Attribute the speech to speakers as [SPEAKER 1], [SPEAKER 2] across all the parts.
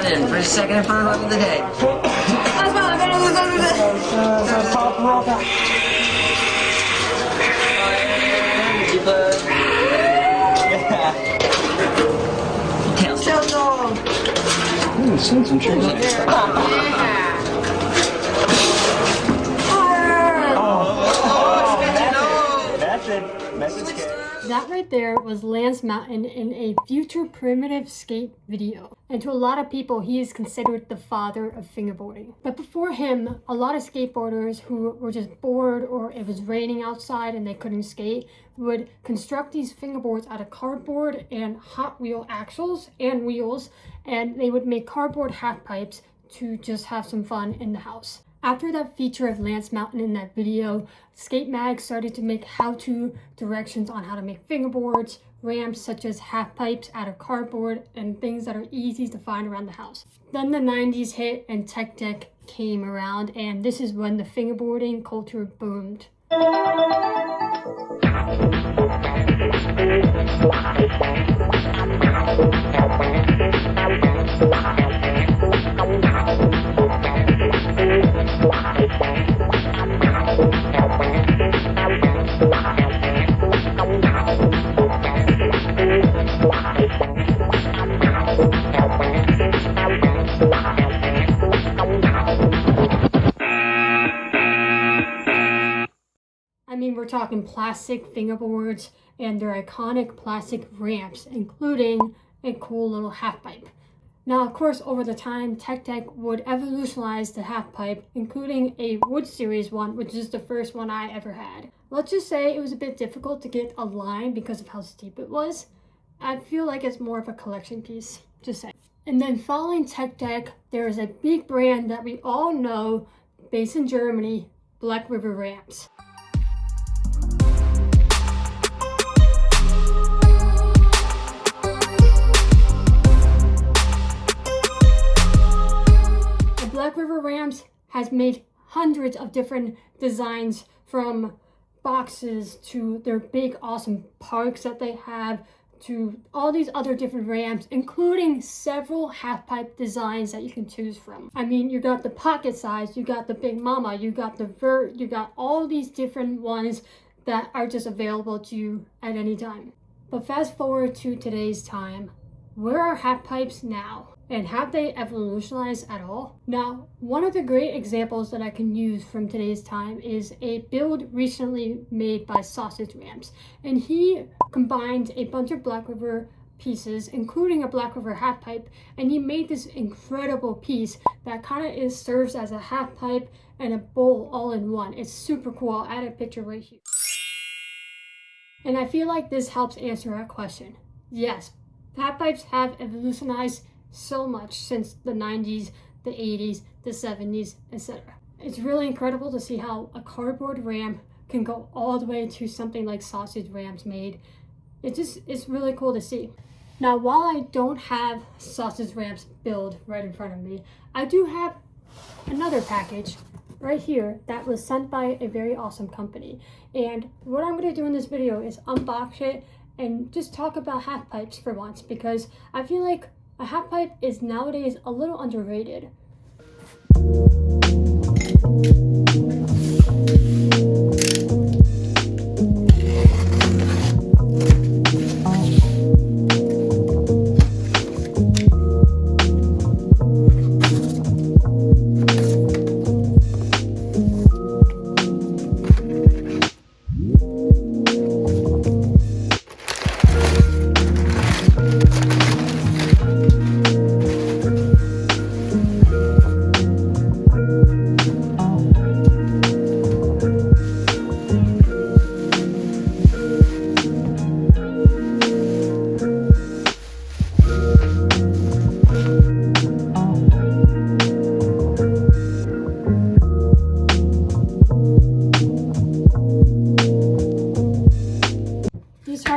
[SPEAKER 1] on in. First, second, and final of the day.
[SPEAKER 2] Top rocker. Ooh, send some tricks. That's it. Message good.
[SPEAKER 3] That right there was Lance Mountain in a future primitive skate video. And to a lot of people, he is considered the father of fingerboarding. But before him, a lot of skateboarders who were just bored or it was raining outside and they couldn't skate would construct these fingerboards out of cardboard and Hot Wheel axles and wheels, and they would make cardboard half pipes to just have some fun in the house. After that feature of Lance Mountain in that video, Skate Mag started to make how-to directions on how to make fingerboards, ramps such as half pipes out of cardboard, and things that are easy to find around the house. Then the 90s hit and tech deck came around, and this is when the fingerboarding culture boomed. I mean, we're talking plastic fingerboards and their iconic plastic ramps, including a cool little half pipe. Now, of course, over the time, Tech Deck would evolutionize the half pipe, including a wood series one, which is the first one I ever had. Let's just say it was a bit difficult to get a line because of how steep it was. I feel like it's more of a collection piece, just saying. And then following Tech Deck, there is a big brand that we all know, based in Germany, Black River Ramps. Black River Ramps has made hundreds of different designs, from boxes to their big awesome parks that they have to all these other different ramps, including several half pipe designs that you can choose from. I mean, you got the pocket size, you got the Big Mama, you got the vert, you got all these different ones that are just available to you at any time. But fast forward to today's time, where are half pipes now? And have they evolutionized at all? Now, one of the great examples that I can use from today's time is a build recently made by Sausage Ramps. And he combined a bunch of Black River pieces, including a Black River half pipe, and he made this incredible piece that kind of serves as a half pipe and a bowl all in one. It's super cool. I'll add a picture right here. And I feel like this helps answer that question. Yes, half pipes have evolutionized so much since the 90s, the 80s, the 70s, etc. It's really incredible to see how a cardboard ramp can go all the way to something like Sausage Ramps made. It's really cool to see. Now, while I don't have Sausage Ramps build right in front of me, I do have another package right here that was sent by a very awesome company. And what I'm going to do in this video is unbox it and just talk about half pipes for once, because I feel like a half pipe is nowadays a little underrated.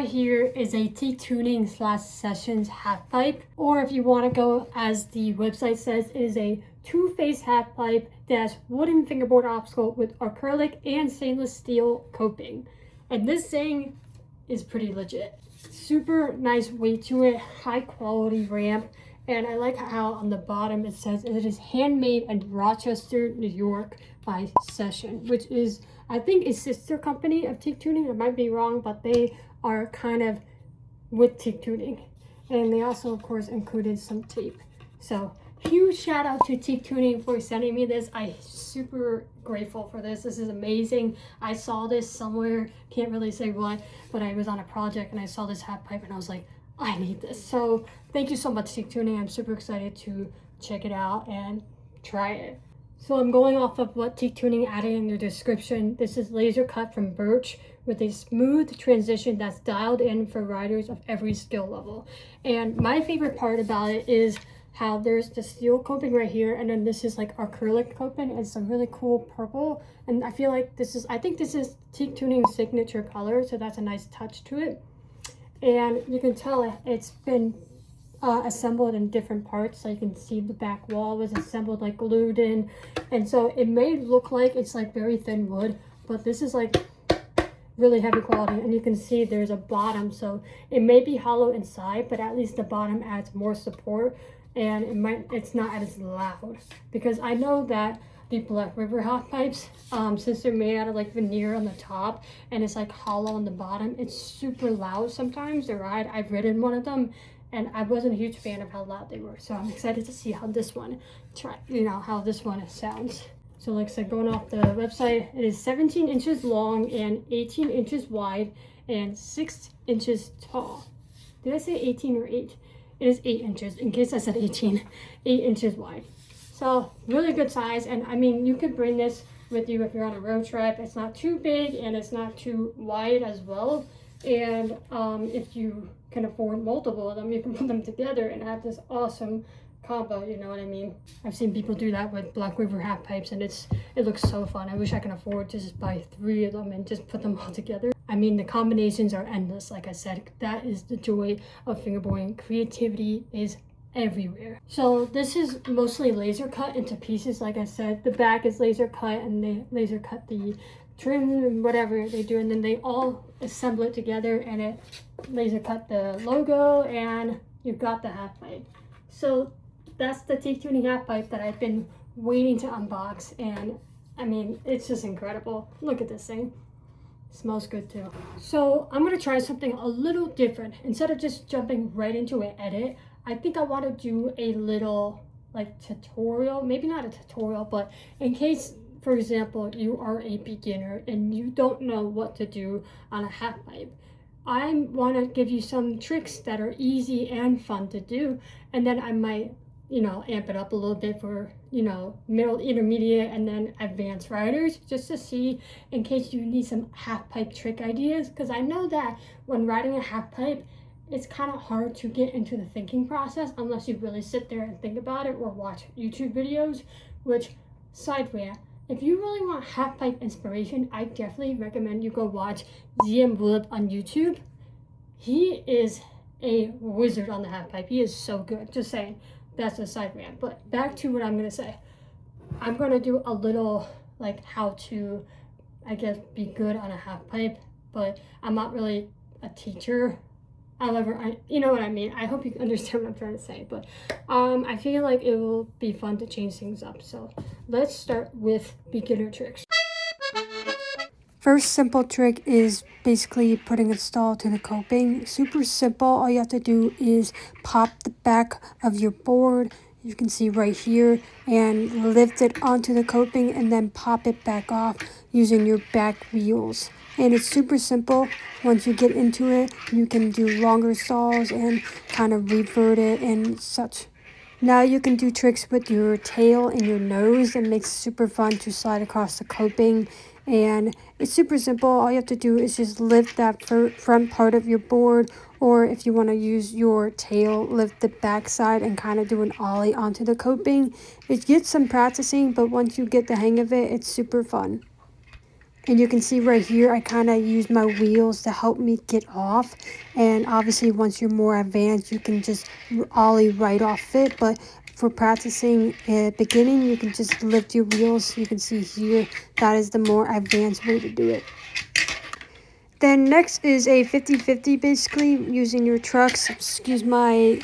[SPEAKER 3] Here is a Teak tuning / sessions half pipe, or if you want to go as the website says, it is a two-phase half pipe that has wooden fingerboard obstacle with acrylic and stainless steel coping. And this thing is pretty legit. Super nice weight to it, high quality ramp, And I like how on the bottom it says it is handmade in Rochester, New York by Session, which is, I think, a sister company of Teak Tuning. I might be wrong, but they are kind of with Teak Tuning. And they also, of course, included some tape. So huge shout out to Teak Tuning for sending me this. I'm super grateful for this. This is amazing. I saw this somewhere, can't really say what, but I was on a project and I saw this half pipe and I was like, I need this. So thank you so much, Teak Tuning. I'm super excited to check it out and try it. So I'm going off of what Teak Tuning added in their description. This is laser cut from birch with a smooth transition that's dialed in for riders of every skill level. And my favorite part about it is how there's the steel coping right here, and then this is like acrylic coping. It's a really cool purple, and I feel like I think this is Teak Tuning's signature color, so that's a nice touch to it. And you can tell it's been assembled in different parts. So you can see the back wall was assembled, like glued in, and so it may look like it's like very thin wood, but this is like really heavy quality. And you can see there's a bottom, so it may be hollow inside, but at least the bottom adds more support, and it's not as loud, because I know that the Black River half pipes, since they're made out of like veneer on the top and it's like hollow on the bottom, it's super loud sometimes to ride. I've ridden one of them and I wasn't a huge fan of how loud they were, so I'm excited to see how this one how this one sounds. So like I said, going off the website, it is 17 inches long and 18 inches wide and 6 inches tall. Did I say 18 or 8? It is 8 inches, in case I said 18. 8 inches wide. So really good size, and I mean, you could bring this with you if you're on a road trip. It's not too big and it's not too wide as well. And if you can afford multiple of them, you can put them together and have this awesome combo, you know what I mean? I've seen people do that with Black River half pipes, and it looks so fun. I wish I can afford to just buy 3 of them and just put them all together. I mean, the combinations are endless. Like I said, that is the joy of fingerboarding. Creativity is everywhere. So this is mostly laser cut into pieces. Like I said, the back is laser cut, and they laser cut the trim and whatever they do, and then they all assemble it together, and it laser cut the logo, and you've got the half pipe. So that's the Teak Tuning half pipe that I've been waiting to unbox, and I mean, it's just incredible. Look at this thing. It smells good too. So I'm gonna try something a little different. Instead of just jumping right into an edit, I think I want to do a little like tutorial, maybe not a tutorial, but in case, for example, you are a beginner and you don't know what to do on a half pipe. I want to give you some tricks that are easy and fun to do, and then I might, amp it up a little bit for, middle, intermediate, and then advanced riders, just to see in case you need some half pipe trick ideas, because I know that when riding a half pipe, it's kind of hard to get into the thinking process unless you really sit there and think about it or watch YouTube videos, which, side rant, if you really want half pipe inspiration, I definitely recommend you go watch ZM Wood on YouTube. He is a wizard on the half pipe. He is so good. Just saying. That's a side rant. But back to what I'm going to say. I'm going to do a little like how to, I guess, be good on a half pipe, but I'm not really a teacher. However, you know what I mean. I hope you understand what I'm trying to say, but I feel like it will be fun to change things up. So let's start with beginner tricks. First simple trick is basically putting a stall to the coping. Super simple. All you have to do is pop the back of your board, you can see right here, and lift it onto the coping and then pop it back off using your back wheels. And it's super simple. Once you get into it, you can do longer stalls and kind of revert it and such. Now you can do tricks with your tail and your nose. It makes it super fun to slide across the coping. And it's super simple. All you have to do is just lift that front part of your board, or if you want to use your tail, lift the back side and kind of do an ollie onto the coping. It gets some practicing, but once you get the hang of it, it's super fun. And you can see right here, I kind of use my wheels to help me get off. And obviously, once you're more advanced, you can just ollie right off it. But for practicing at the beginning, you can just lift your wheels. You can see here, that is the more advanced way to do it. Then next is a 50-50 basically, using your trucks. Excuse my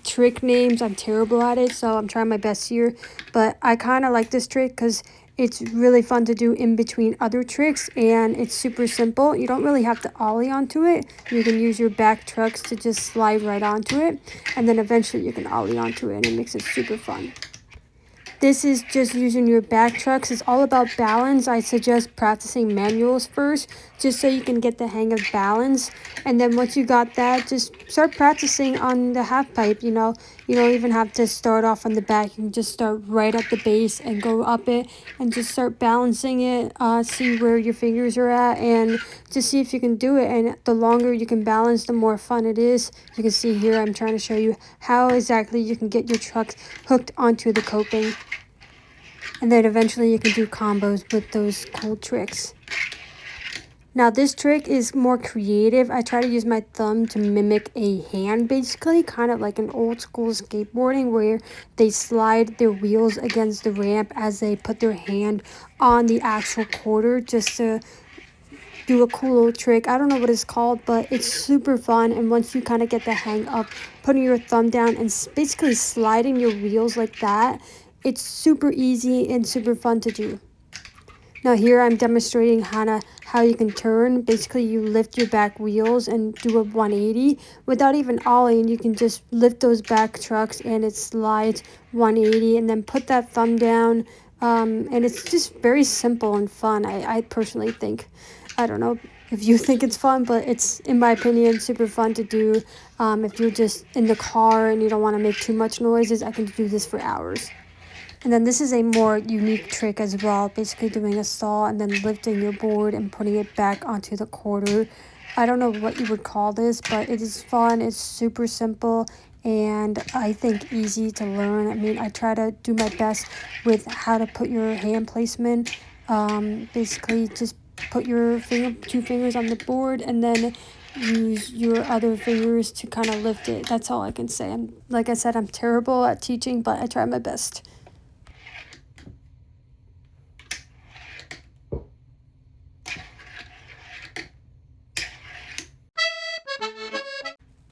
[SPEAKER 3] trick names, I'm terrible at it, so I'm trying my best here. But I kind of like this trick because it's really fun to do in between other tricks, and it's super simple. You don't really have to ollie onto it. You can use your back trucks to just slide right onto it, and then eventually you can ollie onto it, and it makes it super fun. This is just using your back trucks. It's all about balance. I suggest practicing manuals first, just so you can get the hang of balance. And then once you got that, just start practicing on the half pipe. You know, you don't even have to start off on the back. You can just start right at the base and go up it and just start balancing it. See where your fingers are at and just see if you can do it. And the longer you can balance, the more fun it is. You can see here, I'm trying to show you how exactly you can get your trucks hooked onto the coping. And then eventually you can do combos with those cool tricks. Now this trick is more creative. I try to use my thumb to mimic a hand basically, kind of like an old school skateboarding where they slide their wheels against the ramp as they put their hand on the actual quarter just to do a cool little trick. I don't know what it's called, but it's super fun. And once you kind of get the hang of putting your thumb down and basically sliding your wheels like that, it's super easy and super fun to do. Now here I'm demonstrating how you can turn. Basically you lift your back wheels and do a 180 without even ollieing. You can just lift those back trucks and it slides 180 and then put that thumb down. And it's just very simple and fun. I personally think. I don't know if you think it's fun, but it's, in my opinion, super fun to do. If you're just in the car and you don't want to make too much noises, I can do this for hours. And then this is a more unique trick as well, basically doing a saw and then lifting your board and putting it back onto the quarter. I don't know what you would call this, but it is fun. It's super simple and I think easy to learn. I mean, I try to do my best with how to put your hand placement. Basically just put your two fingers on the board and then use your other fingers to kind of lift it. That's all I can say. Like I said, I'm terrible at teaching, but I try my best.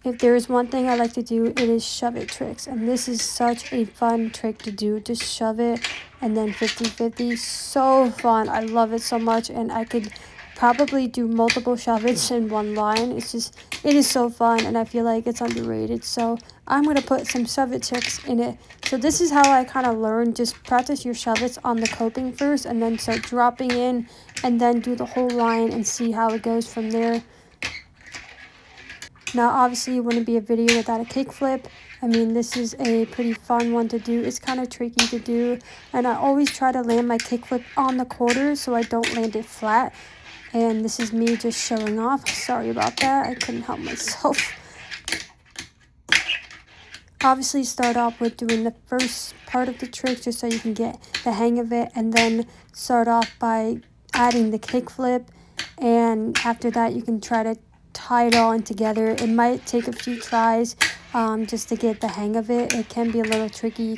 [SPEAKER 3] If there is one thing I like to do, it is shove it tricks. And this is such a fun trick to do. Just shove it and then 50-50. So fun. I love it so much. And I could probably do multiple shove its in one line. It is so fun. And I feel like it's underrated. So I'm going to put some shove it tricks in it. So this is how I kind of learned. Just practice your shove its on the coping first. And then start dropping in. And then do the whole line and see how it goes from there. Now, obviously, it wouldn't be a video without a kickflip. I mean, this is a pretty fun one to do. It's kind of tricky to do. And I always try to land my kickflip on the quarter so I don't land it flat. And this is me just showing off. Sorry about that. I couldn't help myself. Obviously, start off with doing the first part of the trick just so you can get the hang of it. And then start off by adding the kickflip. And after that, you can try to tie it all in together. It might take a few tries just to get the hang of it. It can be a little tricky.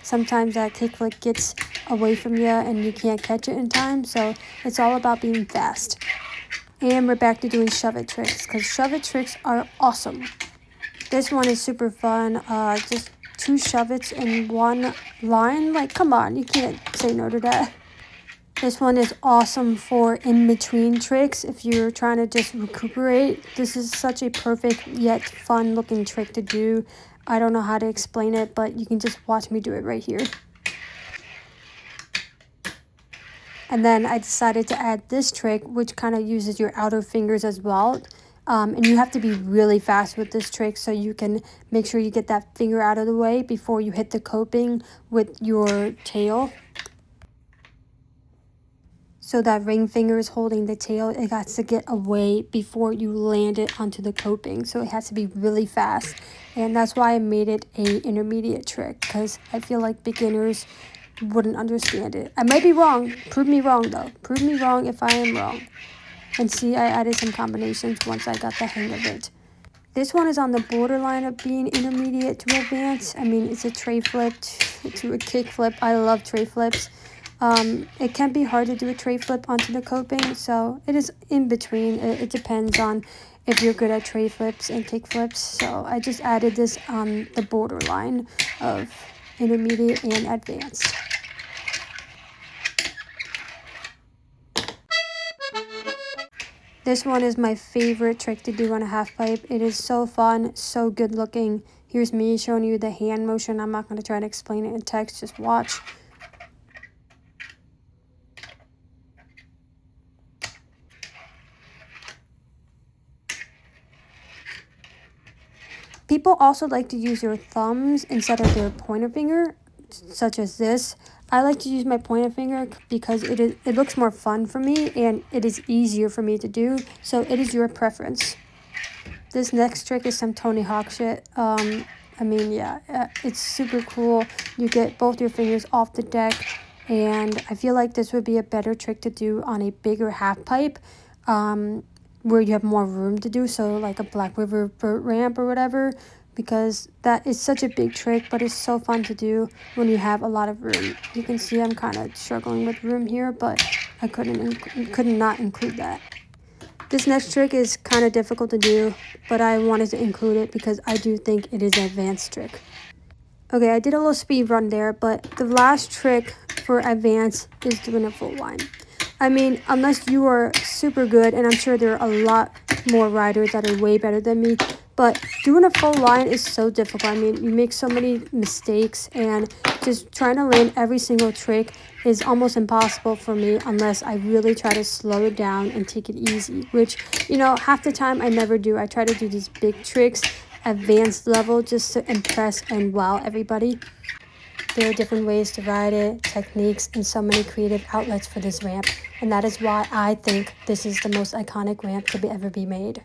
[SPEAKER 3] Sometimes that kickflip gets away from you and you can't catch it in time. So it's all about being fast. And we're back to doing shove it tricks because shove it tricks are awesome. This one is super fun. Just 2 shove its in one line. Like, come on, you can't say no to that. This one is awesome for in-between tricks. If you're trying to just recuperate, this is such a perfect yet fun-looking trick to do. I don't know how to explain it, but you can just watch me do it right here. And then I decided to add this trick, which kind of uses your outer fingers as well. And you have to be really fast with this trick so you can make sure you get that finger out of the way before you hit the coping with your tail. So that ring finger is holding the tail. It has to get away before you land it onto the coping. So it has to be really fast. And that's why I made it a intermediate trick, because I feel like beginners wouldn't understand it. I might be wrong. Prove me wrong though. Prove me wrong if I am wrong. And see, I added some combinations once I got the hang of it. This one is on the borderline of being intermediate to advanced. I mean, it's a tray flip to a kick flip. I love tray flips. It can be hard to do a tray flip onto the coping, so it is in between. It depends on if you're good at tray flips and kick flips. So I just added this on the borderline of intermediate and advanced. This one is my favorite trick to do on a half pipe. It is so fun, so good looking. Here's me showing you the hand motion. I'm not going to try to explain it in text, just watch. People also like to use their thumbs instead of their pointer finger, such as this. I like to use my pointer finger because it looks more fun for me and it is easier for me to do, so it is your preference. This next trick is some Tony Hawk shit. I mean, yeah, it's super cool. You get both your fingers off the deck, and I feel like this would be a better trick to do on a bigger half pipe, where you have more room to do, so like a Black River vert ramp or whatever, because that is such a big trick, but it's so fun to do when you have a lot of room. You can see I'm kind of struggling with room here, but I could not include that. This next trick is kind of difficult to do, but I wanted to include it because I do think it is an advanced trick. Okay, I did a little speed run there, but the last trick for advanced is doing a full line. I mean, unless you are super good, and I'm sure there are a lot more riders that are way better than me, but doing a full line is so difficult. I mean, you make so many mistakes, and just trying to land every single trick is almost impossible for me unless I really try to slow it down and take it easy, which, you know, half the time I never do. I try to do these big tricks, advanced level, just to impress and wow everybody. There are different ways to ride it, techniques, and so many creative outlets for this ramp, and that is why I think this is the most iconic ramp to ever be made.